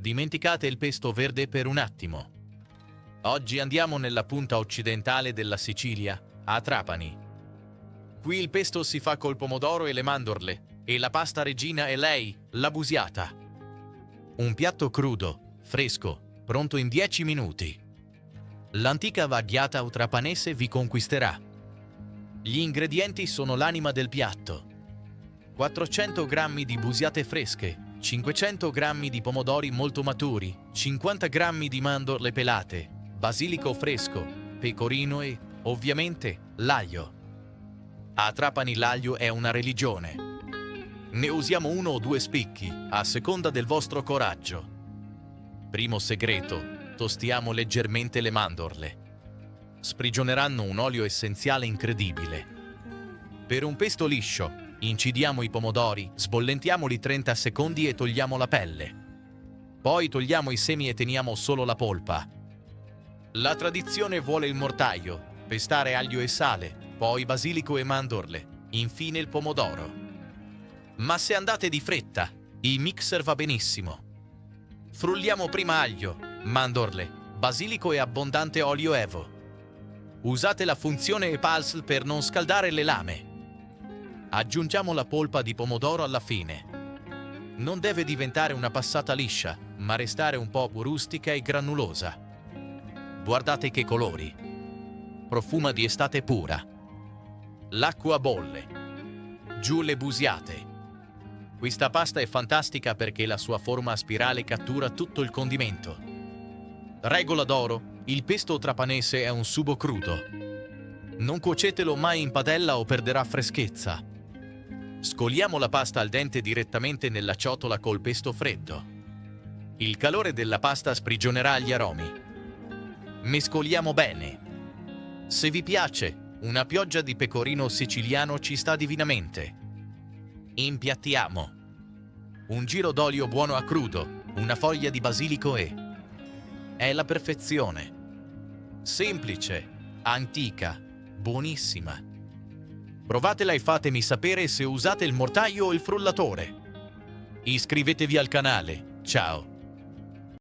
Dimenticate il pesto verde per un attimo. Oggi andiamo nella punta occidentale della Sicilia, a Trapani. Qui il pesto si fa col pomodoro e le mandorle, e la pasta regina è lei, la busiata. Un piatto crudo, fresco, pronto in 10 minuti. L'antica vaghiata trapanese vi conquisterà. Gli ingredienti sono l'anima del piatto: 400 g di busiate fresche, 500 g di pomodori molto maturi, 50 g di mandorle pelate, basilico fresco, pecorino e, ovviamente, l'aglio. A Trapani l'aglio è una religione. Ne usiamo 1 o 2 spicchi, a seconda del vostro coraggio. Primo segreto: tostiamo leggermente le mandorle. Sprigioneranno un olio essenziale incredibile. Per un pesto liscio, incidiamo i pomodori, sbollentiamoli 30 secondi e togliamo la pelle. Poi togliamo i semi e teniamo solo la polpa. La tradizione vuole il mortaio, pestare aglio e sale, poi basilico e mandorle, infine il pomodoro. Ma se andate di fretta, il mixer va benissimo. Frulliamo prima aglio, mandorle, basilico e abbondante olio evo. Usate la funzione EPALS per non scaldare le lame. Aggiungiamo la polpa di pomodoro alla fine. Non deve diventare una passata liscia, ma restare un po' rustica e granulosa. Guardate che colori! Profuma di estate pura. L'acqua bolle. Giù le busiate. Questa pasta è fantastica perché la sua forma a spirale cattura tutto il condimento. Regola d'oro: il pesto trapanese è un sugo crudo. Non cuocetelo mai in padella o perderà freschezza. Scoliamo la pasta al dente direttamente nella ciotola col pesto freddo. Il calore della pasta sprigionerà gli aromi. Mescoliamo bene. Se vi piace, una pioggia di pecorino siciliano ci sta divinamente. Impiattiamo. Un giro d'olio buono a crudo, una foglia di basilico e... è la perfezione. Semplice, antica, buonissima. Provatela e fatemi sapere se usate il mortaio o il frullatore. Iscrivetevi al canale. Ciao!